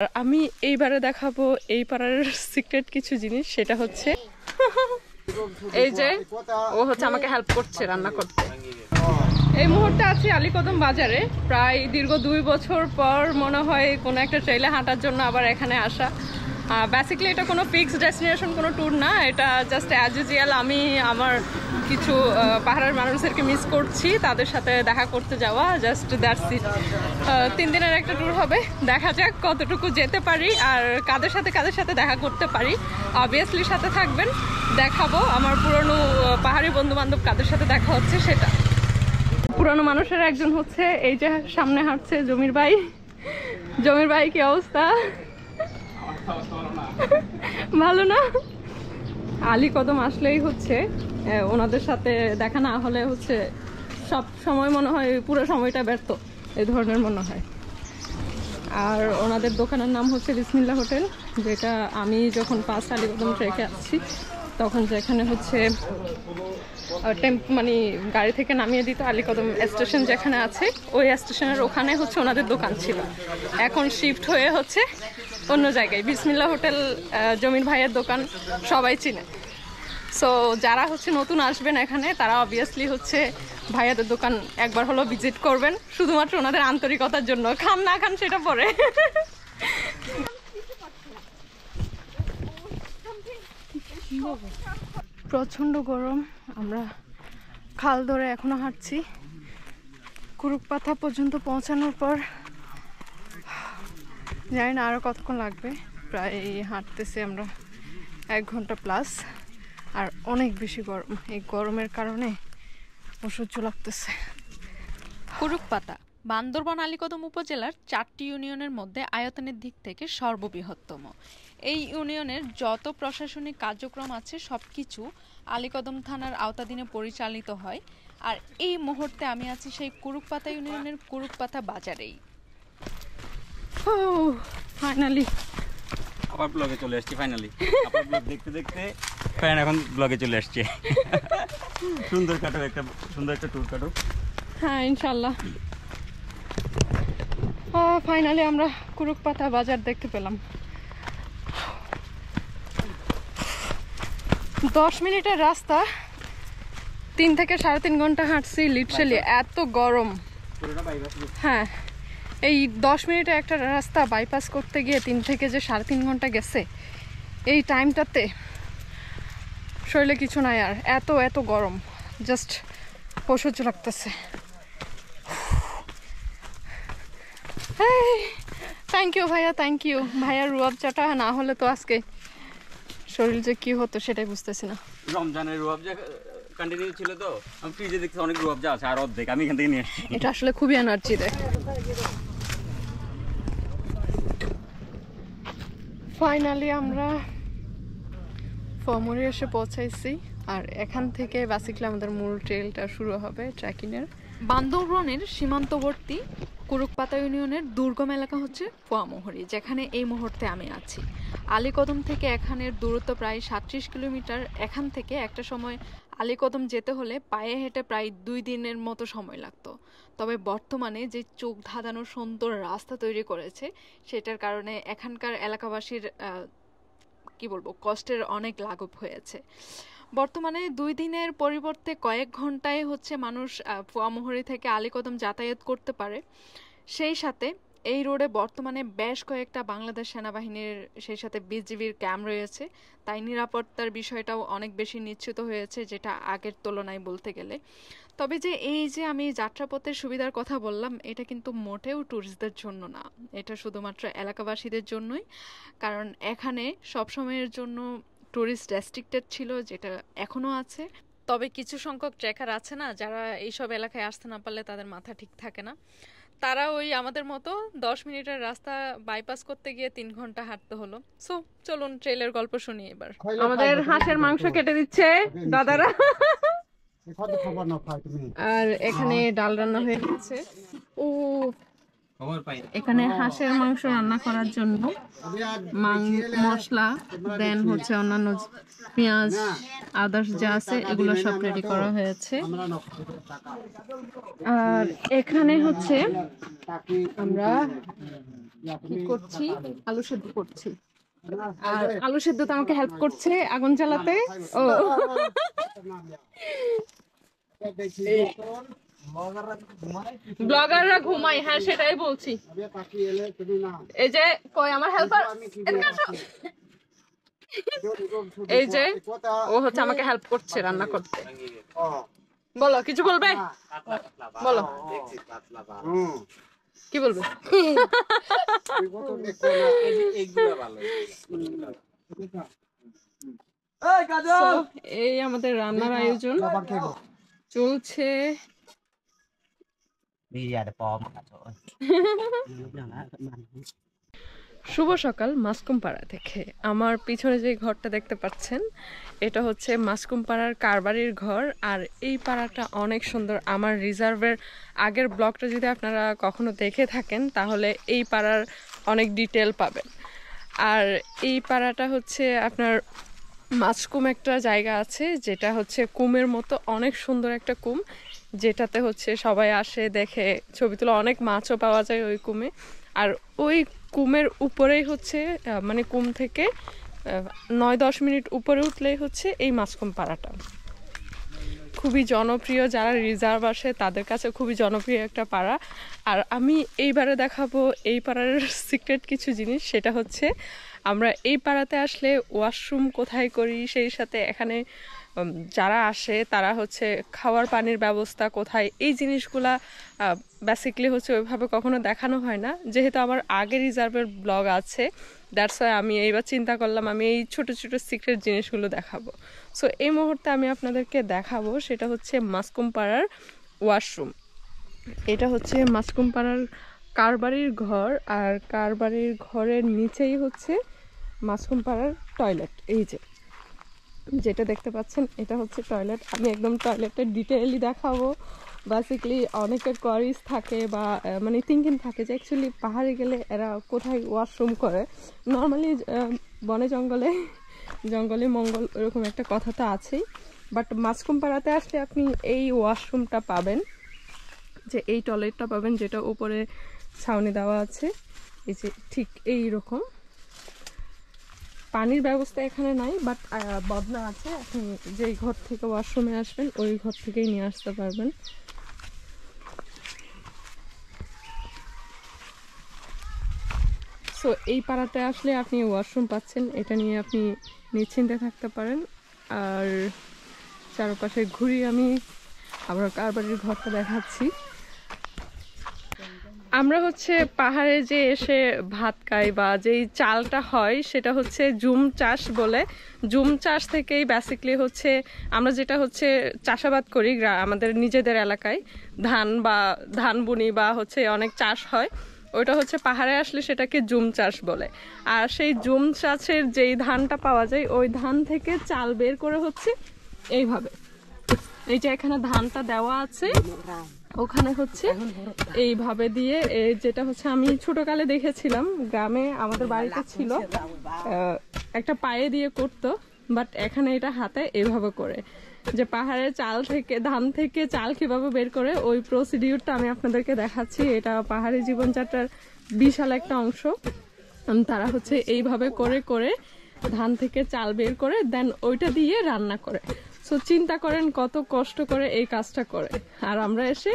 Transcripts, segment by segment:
আমি এইবারে দেখাবো এই পাড়ার সিক্রেট কিছু জিনিস, সেটা হচ্ছে এই যে ও হচ্ছে আমাকে হেল্প করছে রান্না করতে। এই মুহূর্তে আছি আলীকদম বাজারে, প্রায় দীর্ঘ 2 বছর পর মনে হয় কোনো একটা ট্রেলে হাঁটার জন্য আবার এখানে আসা। বেসিক্যালি এটা কোনো ফিক্সড ডেস্টিনেশন, কোনো ট্যুর না, এটা জাস্ট অ্যাজ ইউজুয়াল আমি আমার কিছু পাহাড়ের মানুষদেরকে মিস করছি, তাদের সাথে দেখা করতে যাওয়া, জাস্ট দ্যাটস ইট। 3 দিনের একটা ট্যুর হবে, দেখা যাক কতটুকু যেতে পারি আর কাদের সাথে দেখা করতে পারি। অবভিয়াসলি সাথে থাকবেন, দেখাবো আমার পুরনো পাহাড়ি বন্ধু বান্ধব কাদের সাথে দেখা হচ্ছে সেটা। পুরনো মানুষের একজন হচ্ছে এই যে সামনে হাঁটছে জমির ভাই। জমির ভাই কি অবস্থা? ভালো না? আলীকদম আসলেই হচ্ছে ওনাদের সাথে দেখা না হলে হচ্ছে সব সময় মনে হয় পুরো সময়টা ব্যর্থ, এই ধরনের মনে হয়। আর ওনাদের দোকানের নাম হচ্ছে বিসমিল্লাহ হোটেল, যেটা আমি যখন ফার্স্ট আলীকদম ট্রেকে আসছি তখন যেখানে হচ্ছে মানে গাড়ি থেকে নামিয়ে দিত আলীকদম স্টেশন যেখানে আছে, ওই স্টেশনের ওখানে হচ্ছে ওনাদের দোকান ছিল। এখন শিফট হয়ে হচ্ছে অন্য জায়গায়। বিসমিল্লাহ হোটেল জমির ভাইয়ের দোকান সবাই চিনে। সো যারা হচ্ছে নতুন আসবেন এখানে, তারা অবভিয়াসলি হচ্ছে ভাইয়াদের দোকান একবার হলো ভিজিট করবেন, শুধুমাত্র ওনাদের আন্তরিকতার জন্য। খান না খান সেটা পরে। প্রচন্ড গরম, আমরা খাল ধরে এখনো হাঁটছি। কুরুকপাতা পর্যন্ত পৌঁছানোর পর জানি না আরো কতক্ষণ লাগবে, প্রায় হাঁটতেছি আমরা 1 ঘন্টা প্লাস। আর অনেক বেশি গরম, এই গরমের কারণে অসহ্য লাগতেছে। কুরুকপাতা বান্দরবান আলীকদম উপজেলার 4টি ইউনিয়নের মধ্যে আয়তনের দিক থেকে সর্ববৃহত্তম। এই ইউনিয়নের যত প্রশাসনিক কার্যক্রম আছে সবকিছু আলীকদম থানার আওতাধীনে পরিচালিত হয়। আর এই মুহূর্তে আমি আছি সেই কুরুকপাতা ইউনিয়নের কুরুকপাতা বাজারেই। ফাইনালি আবার ব্লগে চলে আসছি। ফাইনালি আবার ব্লগ দেখতে দেখতে এখন ব্লগে চলে আসছে। সুন্দর একটা ট্যুর কাটো। হ্যাঁ ইনশাল্লাহ। ফাইনালি আমরা কুরুকপাতা বাজার দেখতে পেলাম। 10 মিনিটের রাস্তা, 3 থেকে 3.5 ঘন্টা হাঁটছি লিটারালি, এত গরম। হ্যাঁ, এই 10 মিনিটে একটা রাস্তা বাইপাস করতে গিয়ে 3 থেকে যে 3.5 ঘন্টা গেছে, এই টাইমটাতে শরীরে কিছু নাই আর, এত গরম, জাস্ট অসহ্য লাগতেছে। থ্যাংক ইউ ভাইয়া, থ্যাংক ইউ। ভাইয়ার রুয়াবজাটা না হলে তো আজকে শরীর যে কি হতো সেটাই বুঝতেছি না। রমজানের রুয়াবজা কন্টিনিউ ছিল তো, আমি ফ্রিজে দেখছি অনেক রুয়াবজা আছে, আর অর্ধেক আমি এখান থেকে নিয়ে আসছি। এটা আসলে খুবই এনার্জি দেয়। ফাইনালি আমরা ফমরি এসে পৌঁছাইছি, আর এখান থেকে বেসিক্যালি আমাদের মূল ট্রেলটা শুরু হবে ট্রেকিংয়ের। বান্দরবনের সীমান্তবর্তী কুরুকপাতা ইউনিয়নের দুর্গম এলাকা হচ্ছে পোয়ামোহরি, যেখানে এই মুহূর্তে আমি আছি। আলীকদম থেকে এখানের দূরত্ব প্রায় 37 কিলোমিটার। এখান থেকে একটা সময় আলীকদম যেতে হলে পায়ে হেঁটে প্রায় 2 দিনের মতো সময় লাগতো। তবে বর্তমানে যে চোখ ধাঁধানো সুন্দর রাস্তা তৈরি করেছে, সেটার কারণে এখানকার এলাকাবাসীর কি বলবো, কষ্টের অনেক লাঘব হয়েছে। বর্তমানে 2 দিনের পরিবর্তে কয়েক ঘন্টায় হচ্ছে মানুষ পোয়ামোহরি থেকে আলীকদম যাতায়াত করতে পারে। সেই সাথে এই রোডে বর্তমানে বেশ কয়েকটা বাংলাদেশ সেনাবাহিনীর, সেই সাথে বিজিবির ক্যাম্প রয়েছে, তাই নিরাপত্তার বিষয়টাও অনেক বেশি নিশ্চিত হয়েছে, যেটা আগের তুলনায় বলতে গেলে। তবে যে এই যে আমি যাত্রাপথের সুবিধার কথা বললাম, এটা কিন্তু মোটেও ট্যুরিস্টদের জন্য না, এটা শুধুমাত্র এলাকাবাসীদের জন্যই। কারণ এখানে সবসময়ের জন্য ট্যুরিস্ট রেস্ট্রিক্টেড ছিল, যেটা এখনো আছে। তবে কিছু সংখ্যক ট্রেকার আছে না, যারা এইসব এলাকায় আসতে না পারলে তাদের মাথা ঠিক থাকে না, তারা ওই আমাদের মতো 10 মিনিটের রাস্তা বাইপাস করতে গিয়ে 3 ঘন্টা হাঁটতে হলো। সো চলুন ট্রেলের গল্প শুনি এবার। আমাদের হাঁসের মাংস কেটে দিচ্ছে দাদারা, আর এখানে ডাল রান্না হয়ে গেছে। এখানে হাঁসের মাংস রান্না করার জন্য মশলা দেন হচ্ছে অন্যান্য পেঁয়াজ আদার্স যা আছে এগুলো সব রেডি করা হয়েছে। আর এখানে হচ্ছে আমরা কি করছি, আলু সেদ্ধ করছি। আর আলু সেদ্ধ তো আমাকে হেল্প করছে আগুন জ্বালাতে। ও ব্লগাররা ঘুমায়, হ্যাঁ সেটাই বলছি। এই যে কই আমার হেল্পার, এই যে ও হচ্ছে আমাকে হেল্প করছে রান্না করতে। বলো, কিছু বলবে? বলো, কি বলবে? এই আমাদের রান্নার আয়োজন চলছে। শুভ সকাল মাসকুমপাড়া থেকে। আমার পিছনে যে ঘরটা দেখতে পাচ্ছেন এটা হচ্ছে মাসকুমপাড়ার কারবারির ঘর। আর এই পাড়াটা অনেক সুন্দর। আমার রিজার্ভের আগের ব্লগটা যদি আপনারা কখনো দেখে থাকেন তাহলে এই পাড়ার অনেক ডিটেল পাবেন। আর এই পাড়াটা হচ্ছে আপনার মাছকুম একটা জায়গা আছে যেটা হচ্ছে কুমের মতো অনেক সুন্দর একটা কুম, যেটাতে হচ্ছে সবাই আসে দেখে ছবি তোলা। অনেক মাছও পাওয়া যায় ওই কুমে। আর ওই কুমের উপরেই হচ্ছে মানে কুম থেকে 9-10 মিনিট উপরে উঠলেই হচ্ছে এই মাছকুম পাড়াটা। খুবই জনপ্রিয়, যারা রিজার্ভ আসে তাদের কাছে খুবই জনপ্রিয় একটা পাড়া। আর আমি এইবারে দেখাবো এই পাড়ার সিক্রেট কিছু জিনিস। সেটা হচ্ছে আমরা এই পাড়াতে আসলে ওয়াশরুম কোথায় করি, সেই সাথে এখানে যারা আসে তারা হচ্ছে খাওয়ার পানির ব্যবস্থা কোথায়, এই জিনিসগুলা বেসিকলি হচ্ছে ওইভাবে কখনো দেখানো হয় না। যেহেতু আমার আগে রিজার্ভের ব্লগ আছে, দ্যাটস ওয়াই আমি এইবার চিন্তা করলাম আমি এই ছোট ছোট সিক্রেট জিনিসগুলো দেখাবো। সো এই মুহূর্তে আমি আপনাদেরকে দেখাবো সেটা হচ্ছে মাসকুমপাড়ার ওয়াশরুম। এটা হচ্ছে মাসকুমপাড়ার কারবারির ঘর। আর কারবারির ঘরের নিচেই হচ্ছে মাসকুমপাড়ার টয়লেট। এই যে যেটা দেখতে পাচ্ছেন এটা হচ্ছে টয়লেট। আমি একদম টয়লেটের ডিটেইলি দেখাবো। বেসিক্যালি অনেকের কোয়ারিজ থাকে বা মানে থিঙ্কিং থাকে যে অ্যাকচুয়ালি পাহাড়ে গেলে এরা কোথায় ওয়াশরুম করে। নর্মালি বনে জঙ্গলে মঙ্গল এরকম একটা কথা তো আছেই, বাট মাসকুমপাড়াতে আসলে আপনি এই ওয়াশরুমটা পাবেন, যে এই টয়লেটটা পাবেন যেটা উপরে ছাউনি দেওয়া আছে। এই যে ঠিক এই রকম। পানির ব্যবস্থা এখানে নাই, বাট বদনা আছে। আপনি যেই ঘর থেকে ওয়াশরুমে আসবেন ওই ঘর থেকেই নিয়ে আসতে পারবেন। সো এই পাড়াতে আসলে আপনি ওয়াশরুম পাচ্ছেন, এটা নিয়ে আপনি নিশ্চিন্তে থাকতে পারেন। আর চারপাশে ঘুরি আমি আবার কারবারির ঘরটা দেখাচ্ছি। আমরা হচ্ছে পাহাড়ে যে এসে ভাত খাই বা যেই চালটা হয় সেটা হচ্ছে জুম চাষ বলে। জুম চাষ থেকেই বেসিকলি হচ্ছে আমরা যেটা হচ্ছে চাষাবাদ করি আমাদের নিজেদের এলাকায়, ধান বুনি বা হচ্ছে অনেক চাষ হয়, ওইটা হচ্ছে পাহাড়ে আসলে সেটাকে জুম চাষ বলে। আর সেই জুম চাষের যেই ধানটা পাওয়া যায় ওই ধান থেকে চাল বের করে হচ্ছে এইভাবে, এই যে এখানে ধানটা দেওয়া আছে ওখানে হচ্ছে এইভাবে দিয়ে, যেটা হচ্ছে আমি ছোটকালে দেখেছিলাম গ্রামে আমাদের বাড়িতে ছিল, একটা পায়ে দিয়ে করতো, বাট এখানে এটা হাতে এইভাবে করে। যে পাহাড়ের ধান থেকে চাল কিভাবে বের করে ওই প্রসিডিউরটা আমি আপনাদেরকে দেখাচ্ছি। এটা পাহাড়ি জীবনযাত্রার বিশাল একটা অংশ। তারা হচ্ছে এইভাবে করে করে ধান থেকে চাল বের করে দেন ওইটা দিয়ে রান্না করে। সো চিন্তা করেন কত কষ্ট করে এই কাজটা করে, আর আমরা এসে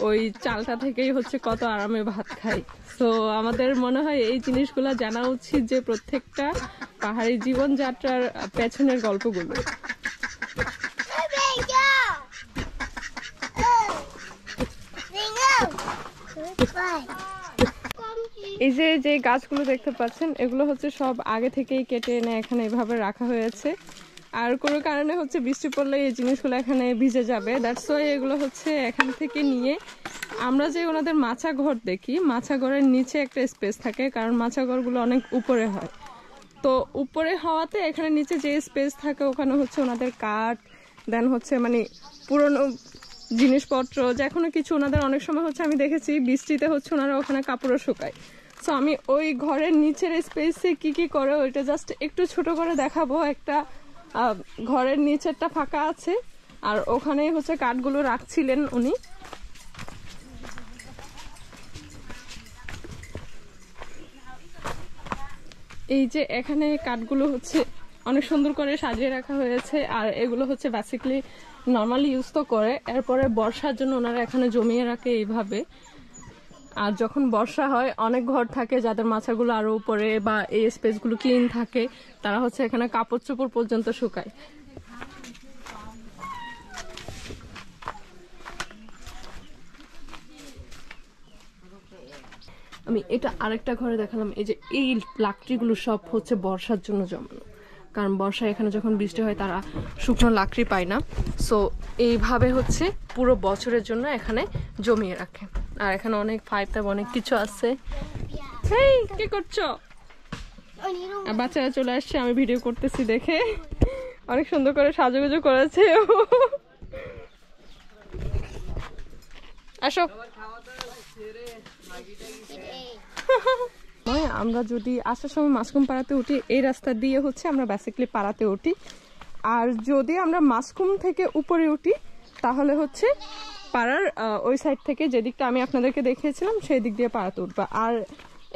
ওই চালটা থেকেই হচ্ছে কত আরামে ভাত খাই। সো আমাদের মনে হয় এই জিনিসগুলো জানা উচিত, যে প্রত্যেকটা পাহাড়ি জীবনযাত্রার পেছনের গল্পগুলো। এই যে গাছগুলো দেখতে পাচ্ছেন এগুলো হচ্ছে সব আগে থেকেই কেটে এনে এখানে এভাবে রাখা হয়েছে। আর কোনো কারণে হচ্ছে বৃষ্টি পড়লে এই জিনিসগুলো এখানে ভিজে যাবে, দ্যাটস ওয়াই এগুলো হচ্ছে এখান থেকে নিয়ে আমরা যে ওনাদের মাছা ঘর দেখি, মাছা ঘরের নিচে একটা স্পেস থাকে, কারণ মাছা ঘরগুলো অনেক উপরে হয়। তো উপরে হওয়াতে এখানে নিচে যে স্পেস থাকে ওখানে হচ্ছে ওনাদের কাঠ, দেন হচ্ছে মানে পুরনো জিনিসপত্র যে কোনো কিছু ওনাদের অনেক সময় হচ্ছে আমি দেখেছি বৃষ্টিতে হচ্ছে ওনারা ওখানে কাপড়ও শুকায়। সো আমি ওই ঘরের নিচের স্পেসে কি কি করে ওইটা জাস্ট একটু ছোট করে দেখাবো। একটা ঘরের নিচেরটা ফাঁকা আছে আর ওখানেই হচ্ছে কাঠগুলো রাখছিলেন উনি। এই যে এখানে কাঠগুলো হচ্ছে অনেক সুন্দর করে সাজিয়ে রাখা হয়েছে, আর এগুলো হচ্ছে বেসিক্যালি নর্মালি ইউজ তো করে, এরপরে বর্ষার জন্য ওনারা এখানে জমিয়ে রাখে এইভাবে। আর যখন বর্ষা হয় অনেক ঘর থাকে যাদের মাচাগুলো আরো উপরে বা এই স্পেসগুলো ক্লিন থাকে, তারা হচ্ছে এখানে কাপড় চোপড় পর্যন্ত শুকায়। আমি এটা আরেকটা ঘরে দেখালাম, এই যে এই লাকড়িগুলো সব হচ্ছে বর্ষার জন্য জমানো, কারণ বর্ষায় এখানে যখন বৃষ্টি হয় তারা শুকনো লাকড়ি পায় না, সো এইভাবে হচ্ছে পুরো বছরের জন্য এখানে জমিয়ে রাখে। আর এখানে অনেক পাইপ অনেক কিছু আছে। এই কি করছো? আর বাচ্চারা চলে আসছে, আমি ভিডিও করতেছি দেখে অনেক সুন্দর করে সাজুগুজু করেছে। আসো। আমরা যদি আসার সময় মাসকুম পাড়াতে উঠি, এই রাস্তা দিয়ে হচ্ছে আমরা বেসিক্যালি পাড়াতে উঠি। আর যদি আমরা মাসকুম থেকে উপরে উঠি তাহলে হচ্ছে পাড়ার ওই সাইড থেকে যে দিকটা আমি আপনাদেরকে দেখিয়েছিলাম সেই দিক দিয়ে পাড়াতে উঠবা। আর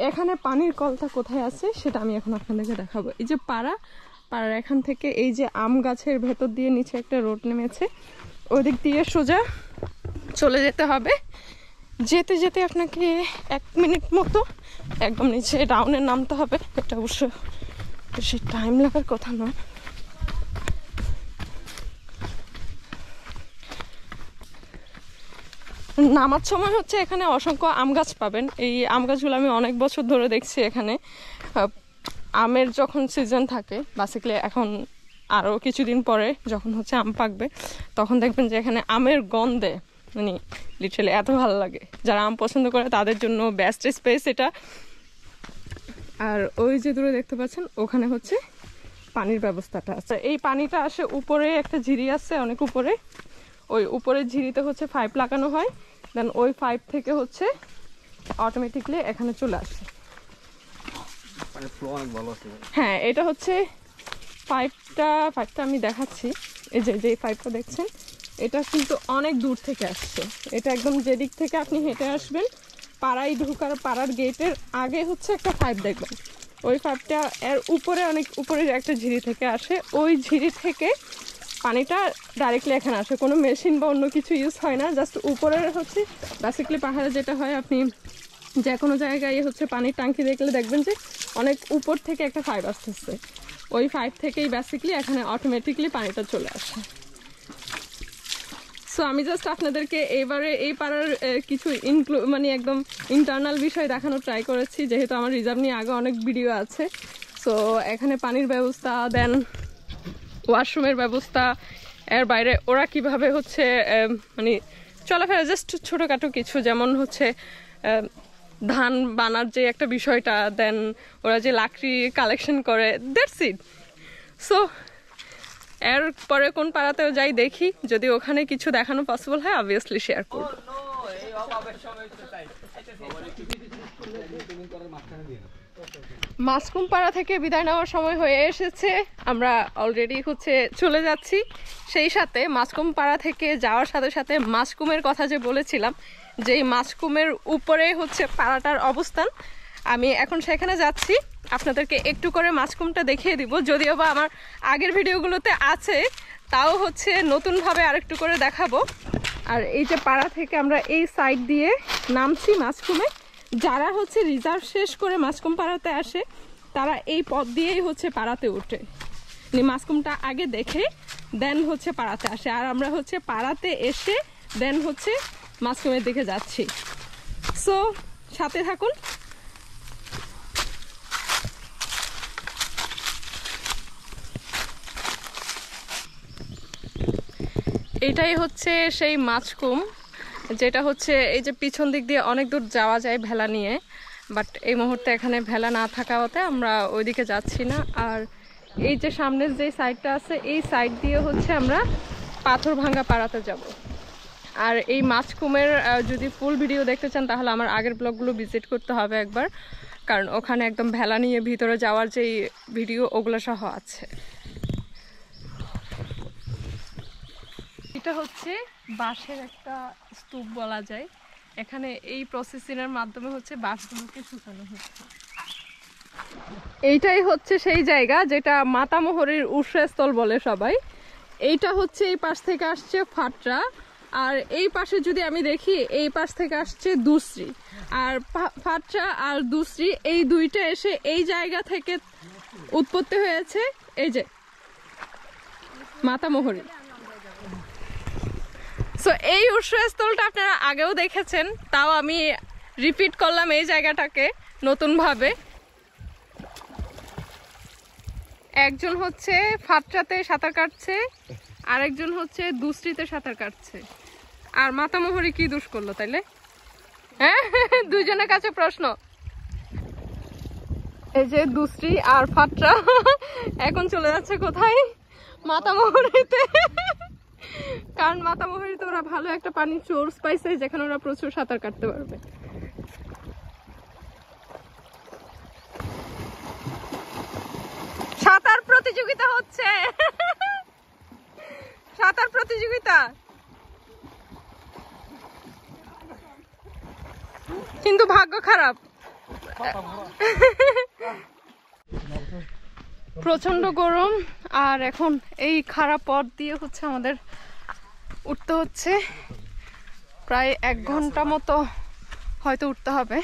এখানে পানির কলটা কোথায় আছে সেটা আমি এখন আপনাদেরকে দেখাবো। এই যে পাড়ার এখান থেকে এই যে আম গাছের ভেতর দিয়ে নিচে একটা রোড নেমেছে, ওই দিক দিয়ে সোজা চলে যেতে হবে। যেতে যেতে আপনাকে 1 মিনিট মতো একদম নিচে ডাউনে নামতে হবে। এটা অবশ্য বেশি টাইম লাগার কথা নয়। নামার সময় হচ্ছে এখানে অসংখ্য আম গাছ পাবেন। এই আম গাছগুলো আমি অনেক বছর ধরে দেখছি এখানে। আমের যখন সিজন থাকে, বেসিক্যালি এখন আরও কিছুদিন পরে যখন হচ্ছে আম পাকবে, তখন দেখবেন যে এখানে আমের গন্ধে মানে লিটারালি এত ভালো লাগে। যারা আম পছন্দ করে তাদের জন্য বেস্ট স্পেস এটা। আর ওই যে দূরে দেখতে পাচ্ছেন ওখানে হচ্ছে পানির ব্যবস্থাটা আছে। এই পানিটা আসে উপরে, একটা ঝিরি আছে অনেক উপরে, ওই উপরের ঝিরিতে হচ্ছে পাইপ লাগানো হয়, দেন ওই পাইপ থেকে হচ্ছে অটোমেটিকলি এখানে চলে আসে। হ্যাঁ, এটা হচ্ছে পাইপটা আমি দেখাচ্ছি। এই যে পাইপটা দেখছেন, এটা কিন্তু অনেক দূর থেকে আসছে। এটা একদম যেদিক থেকে আপনি হেঁটে আসবেন, পাড়ায় ঢুকার পাড়ার গেটের আগে হচ্ছে একটা পাইপ দেখবেন। ওই পাইপটা এর উপরে অনেক উপরের একটা ঝিরি থেকে আসে। ওই ঝিরি থেকে পানিটা ডাইরেক্টলি এখানে আসে, কোনো মেশিন বা অন্য কিছু ইউজ হয় না। জাস্ট উপরের হচ্ছে বেসিক্যালি পাহাড়ে যেটা হয়, আপনি যে কোনো জায়গায় হচ্ছে পানির ট্যাঙ্কি দেখলে দেখবেন যে অনেক উপর থেকে একটা পাইপ আসতেছে। ওই পাইপ থেকেই বেসিক্যালি এখানে অটোমেটিকলি পানিটা চলে আসে। সো আমি জাস্ট আপনাদেরকে এবারে এই পাড়ার কিছু মানে একদম ইন্টারনাল বিষয় দেখানোর ট্রাই করেছি, যেহেতু আমার রিজার্ভ নিয়ে আগে অনেক ভিডিও আছে। সো এখানে পানির ব্যবস্থা, দেন ওয়াশরুমের ব্যবস্থা, এর বাইরে ওরা কিভাবে হচ্ছে মানে চলাফেরা, জাস্ট ছোটোখাটো কিছু, যেমন হচ্ছে ধান বানার যে একটা বিষয়টা, দেন ওরা যে লাকড়ি কালেকশন করে, দ্যাটস ইট। সো এর পরে কোন পাড়াতেও যাই দেখি, যদি ওখানে কিছু দেখানো পসিবল হয় অবভিয়াসলি শেয়ার করব। মাসকুম পাড়া থেকে বিদায় নেওয়ার সময় হয়ে এসেছে, আমরা অলরেডি হচ্ছে চলে যাচ্ছি। সেই সাথে মাসকুম পাড়া থেকে যাওয়ার সাথে সাথে মাসকুমের কথা যে বলেছিলাম, যেই মাসকুমের উপরে হচ্ছে পাড়াটার অবস্থান, আমি এখন সেখানে যাচ্ছি। আপনাদেরকে একটু করে মাসকুমটা দেখিয়ে দিব, যদিও বা আমার আগের ভিডিওগুলোতে আছে, তাও হচ্ছে নতুনভাবে আরেকটু করে দেখাবো। আর এই যে পাড়া থেকে আমরা এই সাইড দিয়ে নামছি মাসকুমে। যারা হচ্ছে রিজার্ভ শেষ করে মাসকুম পাড়াতে আসে, তারা এই পথ দিয়েই হচ্ছে পাড়াতে ওঠে, মাসকুমটা আগে দেখে দেন হচ্ছে পাড়াতে আসে। আর আমরা হচ্ছে পাড়াতে এসে দেন হচ্ছে মাসকুমের দিকে যাচ্ছি। সো সাথে থাকুন। এটাই হচ্ছে সেই মাসকুম, যেটা হচ্ছে এই যে পিছন দিক দিয়ে অনেক দূর যাওয়া যায় ভেলা নিয়ে, বাট এই মুহূর্তে এখানে ভেলা না থাকাতে আমরা ওইদিকে যাচ্ছি না। আর এই যে সামনের যে সাইডটা আছে, এই সাইড দিয়ে হচ্ছে আমরা পাথর ভাঙ্গা পাড়াতে যাব। আর এই মাসকুমের যদি ফুল ভিডিও দেখতে চান তাহলে আমার আগের ব্লগগুলো ভিজিট করতে হবে একবার, কারণ ওখানে একদম ভেলা নিয়ে ভিতরে যাওয়ার যেই ভিডিও ওগুলো সহ আছে। এটা হচ্ছে বাঁশের একটা স্তূপ বলা যায়। এখানে এই প্রসেসিংয়ের মাধ্যমে হচ্ছে বাঁশগুলোকে শুকানো হচ্ছে। এইটাই হচ্ছে সেই জায়গা যেটা মাতামোহরীর উৎসস্থল বলে সবাই। এইটা হচ্ছে এই পাশ থেকে আসছে ফাটরা, আর এই পাশে যদি আমি দেখি এই পাশ থেকে আসছে দুশ্রী, আর ফাটরা আর দুশ্রী এই দুইটা এসে এই জায়গা থেকে উৎপত্তি হয়েছে এই যে মাতামোহরী। সো এই উৎসস্থলটা আপনারা আগেও দেখেছেন, তাও আমি রিপিট করলাম এই জায়গাটাকে নতুনভাবে। একজন হচ্ছে ফাটরাতে সাঁতার কাটছে, আরেকজন হচ্ছে দুশ্রীতে সাঁতার কাটছে। আর মাতামোহরী কি দোষ করলো তাইলে? হ্যাঁ, দুইজনের কাছে প্রশ্ন। এই যে দুশ্রী আর ফাটরা এখন চলে যাচ্ছে কোথায়? মাতামোহরীতে। কারণ মাতামোহরীতে ওরা ভালো একটা পানির সোর্স পাইছে যেখানে ওরা প্রচুর সাঁতার কাটতে পারবে। সাঁতার প্রতিযোগিতা হচ্ছে, সাঁতার প্রতিযোগিতা। কিন্তু ভাগ্য খারাপ, প্রচন্ড গরম। আর এখন এই খারাপ পথ দিয়ে হচ্ছে আমাদের উঠতে হচ্ছে, প্রায় 1 ঘন্টা মতো হয়তো উঠতে হবে।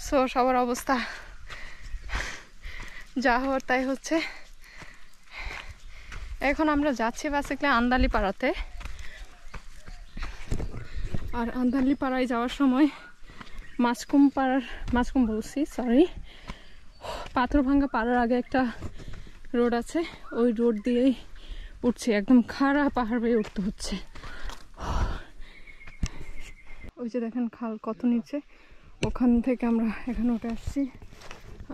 সো সবার অবস্থা যা হওয়ার তাই হচ্ছে। এখন আমরা যাচ্ছি বেসিক্যালি আন্দালিপাড়াতে। আর আন্দালিপাড়ায় যাওয়ার সময় মাছকুম বলছি, সরি, পাথরভাঙ্গা পাড়ার আগে একটা রোড আছে, ওই রোড দিয়েই উঠছি। একদম খাড়া পাহাড় বেয়ে উঠতে হচ্ছে। ওই যে দেখেন খাল কত নিচে, ওখান থেকে আমরা এখানে উঠে আসছি।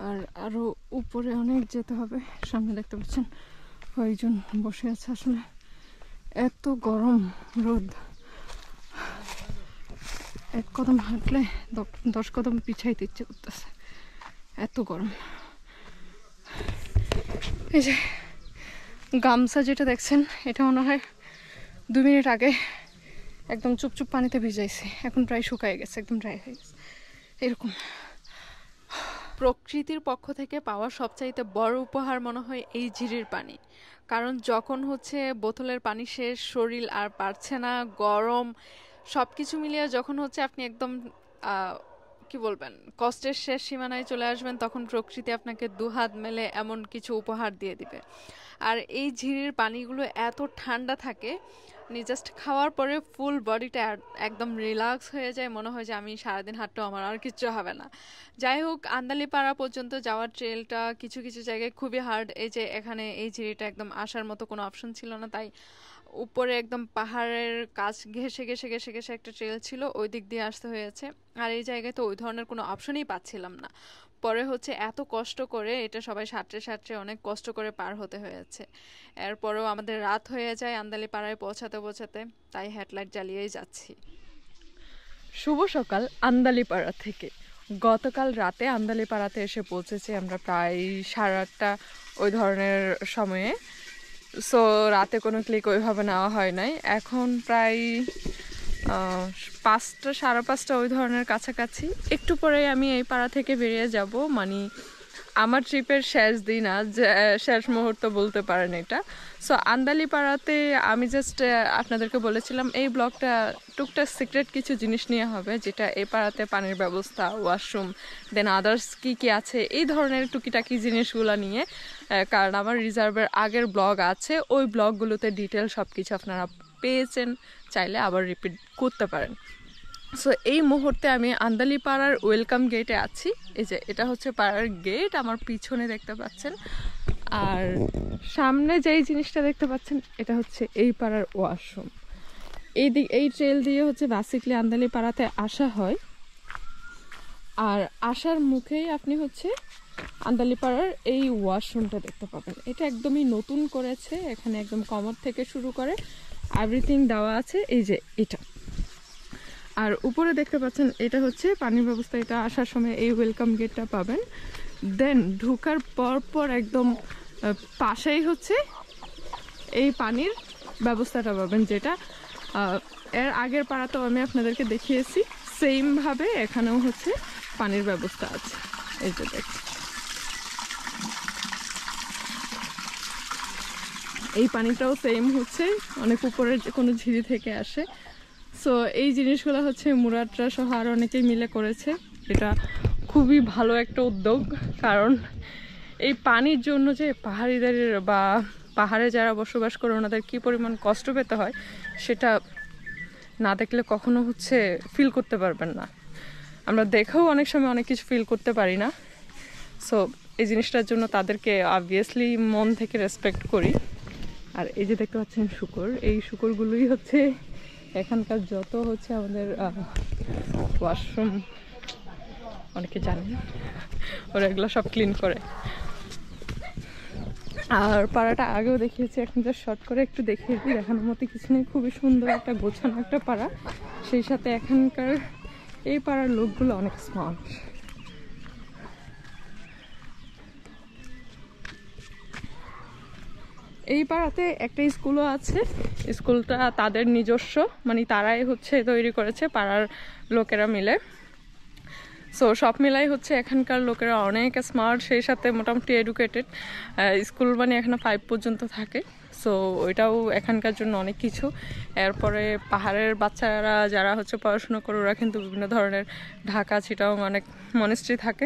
আর আরো উপরে অনেক যেতে হবে। সামনে দেখতে পাচ্ছেন কয়েকজন বসে আছে। আসলে এত গরম, রোদ, 1 কদম হাঁটলে 10 কদম পিছাইতে ইচ্ছে করতেছে, এত গরম। এই যে গামছা যেটা দেখছেন, এটা মনে হয় 2 মিনিট আগে একদম চুপচুপ পানিতে ভিজাইছি, এখন প্রায় শুকায় গেছে, একদম ড্রাই হয়ে গেছে এরকম। প্রকৃতির পক্ষ থেকে পাওয়া সবচাইতে বড় উপহার মনে হয় এই ঝিরির পানি। কারণ যখন হচ্ছে বোতলের পানি শেষ, শরীর আর পারছে না, গরম, সব কিছু মিলিয়ে যখন হচ্ছে আপনি একদম কি বলবেন, কষ্টের শেষ সীমানায় চলে আসবেন, তখন প্রকৃতি আপনাকে 2 হাত মেলে এমন কিছু উপহার দিয়ে দিবে। আর এই ঝিরির পানিগুলো এত ঠান্ডা থাকে, জাস্ট খাওয়ার পরে ফুল বডিটা একদম রিল্যাক্স হয়ে যায়, মনে হয় যে আমি সারাদিন হাঁটতেও আমার আর কিচ্ছু হবে না। যাই হোক, আন্দালিপাড়া পর্যন্ত যাওয়ার ট্রেলটা কিছু কিছু জায়গায় খুবই হার্ড। এই যে এখানে এই ঝিরিটা একদম আসার মতো কোনো অপশন ছিল না, তাই উপরে একদম পাহাড়ের কাছ ঘেসে ঘেসে ঘেসে ঘেসে একটা ট্রেল ছিল, ওই দিক দিয়ে আসতে হয়েছে। আর এই জায়গায় তো ওই ধরনের কোনো অপশনই পাচ্ছিলাম না। পরে হচ্ছে এত কষ্ট করে এটা সবাই সাঁতরে সাঁতরে অনেক কষ্ট করে পার হতে হয়েছে। এরপরেও আমাদের রাত হয়ে যায় আন্দালিপাড়ায় পৌঁছাতে পৌঁছাতে, তাই হেডলাইট জ্বালিয়েই যাচ্ছি। শুভ সকাল আন্দালিপাড়া থেকে। গতকাল রাতে আন্দালিপাড়াতে এসে পৌঁছেছি আমরা প্রায় 8:30 ওই ধরনের সময়ে। সো রাতে কোনো ক্লিক ওইভাবে নেওয়া হয় নাই। এখন প্রায় 5টা 5:30 ওই ধরনের কাছাকাছি। একটু পরে আমি এই পাড়া থেকে বেরিয়ে যাব, মানে আমার ট্রিপের শেষ দিন, আজ শেষ মুহূর্ত বলতে পারেন এটা। সো আন্দালিপাড়াতে আমি জাস্ট আপনাদেরকে বলেছিলাম এই ব্লগটা টুকটাক সিক্রেট কিছু জিনিস নিয়ে হবে, যেটা এই পাড়াতে পানির ব্যবস্থা, ওয়াশরুম, দেন আদার্স কী কী আছে, এই ধরনের টুকিটাকি জিনিসগুলো নিয়ে। কারণ আমার রিজার্ভের আগের ব্লগ আছে, ওই ব্লগগুলোতে ডিটেল সব কিছু আপনারা পেয়েছেন, চাইলে আবার রিপিট করতে পারেন। সো এই মুহূর্তে আমি আন্দালিপাড়ার ওয়েলকাম গেটে আছি। এই যে এটা হচ্ছে পাড়ার গেট, আমার পিছনে দেখতে পাচ্ছেন। আর সামনে যেই জিনিসটা দেখতে পাচ্ছেন এটা হচ্ছে এই পাড়ার ওয়াশরুম। এই ট্রেল দিয়ে হচ্ছে বেসিক্যালি আন্দালিপাড়াতে আসা হয়। আর আসার মুখেই আপনি হচ্ছে আন্দালিপাড়ার এই ওয়াশরুমটা দেখতে পাবেন। এটা একদমই নতুন করেছে, এখানে একদম কমর থেকে শুরু করে এভরিথিং দেওয়া আছে। এই যে এটা, আর উপরে দেখতে পাচ্ছেন এটা হচ্ছে পানির ব্যবস্থা। এটা আসার সময় এই ওয়েলকাম গেটটা পাবেন। দেন ঢোকার পর একদম পাশেই হচ্ছে এই পানির ব্যবস্থাটা পাবেন, যেটা এর আগের পাড়াতেও আমি আপনাদেরকে দেখিয়েছি। সেমভাবে এখানেও হচ্ছে পানির ব্যবস্থা আছে। এই যে দেখ, এই পানিটাও সেম হচ্ছে অনেক উপরের যে কোনো ঝিরি থেকে আসে। সো এই জিনিসগুলো হচ্ছে মুরাদরা সহ আর অনেকেই মিলে করেছে। এটা খুবই ভালো একটা উদ্যোগ, কারণ এই পানির জন্য যে পাহাড়িদের বা পাহাড়ে যারা বসবাস করে ওনাদের কী পরিমাণ কষ্ট পেতে হয় সেটা না দেখলে কখনো হচ্ছে ফিল করতে পারবেন না। আমরা দেখেও অনেক সময় অনেক কিছু ফিল করতে পারি না। সো এই জিনিসটার জন্য তাদেরকে অবভিয়াসলি মন থেকে রেসপেক্ট করি। আর এই যে দেখতে পাচ্ছেন শুকর, এই শুকরগুলোই হচ্ছে এখানকার যত হচ্ছে আমাদের ওয়াশরুম, অনেকে জানেন, ওরা এগুলো সব ক্লিন করে। আর পাড়াটা আগেও দেখিয়েছি, এখন যা শর্ট করে একটু দেখিয়ে দিই, দেখানোর মতো কিছু নেই। খুবই সুন্দর একটা গোছানো একটা পাড়া, সেই সাথে এখানকার এই পাড়ার লোকগুলো অনেক স্মার্ট। এই পাড়াতে একটা স্কুলও আছে, স্কুলটা তাদের নিজস্ব, মানে তারাই হচ্ছে তৈরি করেছে পাড়ার লোকেরা মিলে। সো সব মিলাই হচ্ছে এখানকার লোকেরা অনেক স্মার্ট, সেই সাথে মোটামুটি এডুকেটেড। স্কুল মানে এখানে 5 পর্যন্ত থাকে, সো ওইটাও এখানকার জন্য অনেক কিছু। এরপরে পাহাড়ের বাচ্চারা যারা হচ্ছে পড়াশোনা করে ওরা কিন্তু বিভিন্ন ধরনের ঢাকা চিটাগাং অনেক মনেস্ট্রি থাকে,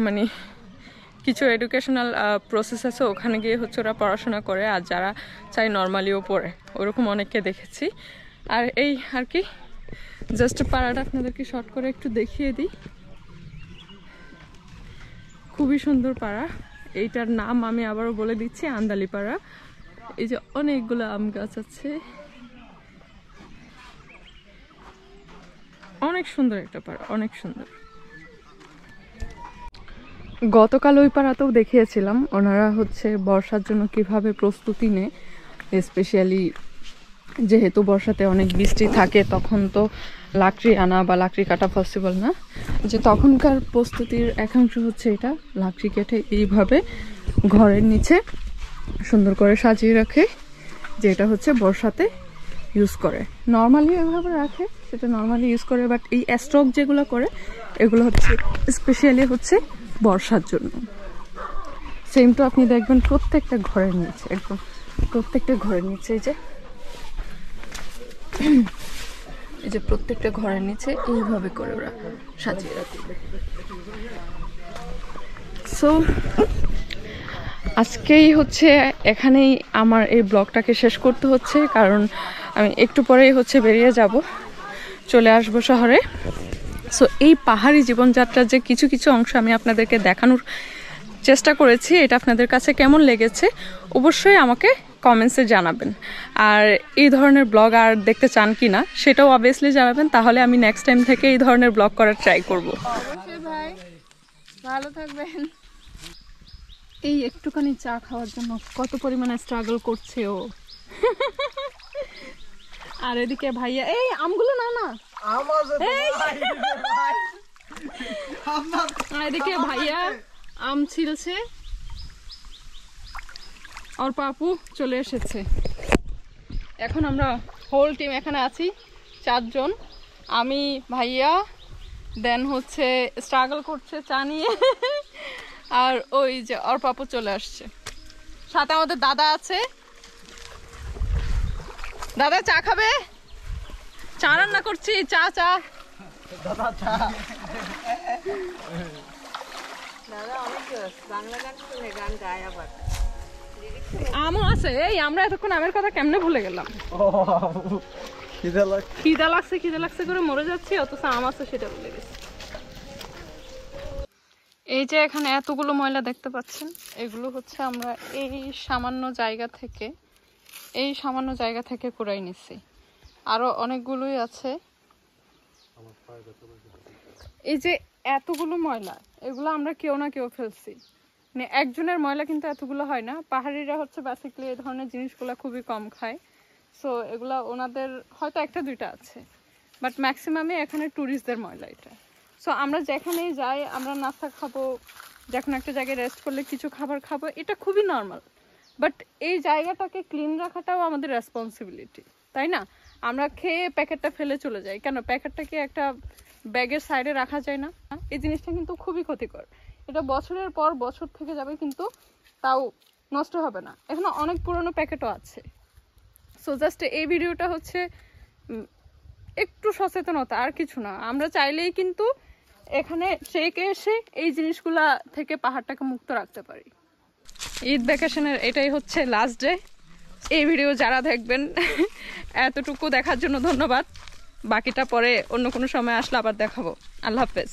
মানে কিছু এডুকেশনাল প্রসেস আছে, ওখানে গিয়ে হচ্ছে ওরা পড়াশোনা করে। আর যারা চাই নর্মালিও পড়ে, ওরকম অনেককে দেখেছি। আর এই আর কি জাস্ট পাড়াটা আপনাদেরকে শর্ট করে একটু দেখিয়ে দিই। খুবই সুন্দর পাড়া। এইটার নাম আমি আবারও বলে দিচ্ছি, আন্দালি পাড়া। এই যে অনেকগুলো আম গাছ আছে, অনেক সুন্দর একটা পাড়া, অনেক সুন্দর। গতকাল ওই পাড়াতেও দেখিয়েছিলাম ওনারা হচ্ছে বর্ষার জন্য কিভাবে প্রস্তুতি নেয়। স্পেশালি যেহেতু বর্ষাতে অনেক বৃষ্টি থাকে, তখন তো লাকড়ি আনা বা লাকড়ি কাটা পসিবল না। যে তখনকার প্রস্তুতির একাংশ হচ্ছে এটা, লাকড়ি কেটে এইভাবে ঘরের নিচে সুন্দর করে সাজিয়ে রাখে, যেটা হচ্ছে বর্ষাতে ইউজ করে। নর্মালি এভাবে রাখে, সেটা নর্মালি ইউজ করে, বাট এই স্টক যেগুলো করে এগুলো হচ্ছে স্পেশালি হচ্ছে বর্ষার জন্য। সেম তো আপনি দেখবেন প্রত্যেকটা ঘরের নিচে, একদম প্রত্যেকটা ঘরের নিচে এই যে প্রত্যেকটা ঘরের নিচে এইভাবে করে ওরা সাজিয়ে রাখে। সো আজকেই হচ্ছে এখানেই আমার এই ব্লগটাকে শেষ করতে হচ্ছে, কারণ আমি একটু পরেই হচ্ছে বেরিয়ে যাব, চলে আসবো শহরে। সো এই পাহাড়ি জীবনযাত্রার যে কিছু কিছু অংশ আমি আপনাদেরকে দেখানোর চেষ্টা করেছি, এটা আপনাদের কাছে কেমন লেগেছে অবশ্যই আমাকে কমেন্টসে জানাবেন। আর এই ধরনের ব্লগ আর দেখতে চান কি না সেটাও অবভিয়াসলি জানাবেন, তাহলে আমি নেক্সট টাইম থেকে এই ধরনের ব্লগ করার ট্রাই করব। অবশ্যই ভাই, ভালো থাকবেন। এই একটুখানি চা খাওয়ার জন্য কত পরিমাণে স্ট্রাগল করছে ও। আর এদিকে ভাইয়া, এই আমগুলো না না, এদিকে ভাইয়া আম ছিলছে, আর পাপু চলে এসেছে। এখন আমরা হোল টিম এখানে আছি, 4 জন, আমি, ভাইয়া, দেন হচ্ছে স্ট্রাগল করছে চা নিয়ে, আর ওই যে আর পাপু চলে আসছে। সাথে আমাদের দাদা আছে। দাদা চা খাবে? চা রান্না করছি, চা চা দাদা চা। দাদা অনেক বাংলা গান শুনে, গান গায় আবার। আমও আছে। এই আমরা এতক্ষণ আমের কথা কেমনে ভুলে গেলাম। খিদা লাগছে করে মরে যাচ্ছি, অথচ আম আছে সেটা ভুলে গেছি। এই যে এখানে এতগুলো ময়লা দেখতে পাচ্ছেন, এগুলো হচ্ছে আমরা এই সামান্য জায়গা থেকে কুড়াই নিচ্ছি। আরো অনেকগুলোই আছে। এই যে এতগুলো ময়লা, এগুলো আমরা কেউ না কেউ ফেলছি, মানে একজনের ময়লা কিন্তু এতগুলো হয় না। পাহাড়িরা হচ্ছে বেসিক্যালি এই ধরনের জিনিসগুলো খুবই কম খায়, সো এগুলা ওনাদের হয়তো 1-2টা আছে, বাট ম্যাক্সিমামে এখানে ট্যুরিস্টদের ময়লা এটা। সো আমরা যেখানেই যাই, আমরা নাস্তা খাবো, যখন একটা জায়গায় রেস্ট করলে কিছু খাবার খাবো, এটা খুবই নর্মাল। বাট এই জায়গাটাকে ক্লিন রাখাটাও আমাদের রেসপন্সিবিলিটি, তাই না? আমরা খেয়ে প্যাকেটটা ফেলে চলে যাই। কেন প্যাকেটটাকে একটা ব্যাগের সাইডে রাখা যায় না? এই জিনিসটা কিন্তু খুবই ক্ষতিকর। এটা বছরের পর বছর থেকে যাবে কিন্তু তাও নষ্ট হবে না। এখনো অনেক পুরনো প্যাকেটও আছে। সো জাস্ট এই ভিডিওটা হচ্ছে একটু সচেতনতা, আর কিছু না। আমরা চাইলেই কিন্তু এখানে ট্রেকে এসে এই জিনিসগুলা থেকে পাহাড়টাকে মুক্ত রাখতে পারি। ঈদ ভ্যাকেশনের এটাই হচ্ছে লাস্ট ডে। এই ভিডিও যারা দেখবেন এতটুকু দেখার জন্য ধন্যবাদ। বাকিটা পরে অন্য কোনো সময় আসলে আবার দেখাবো। আল্লাহ হাফেজ।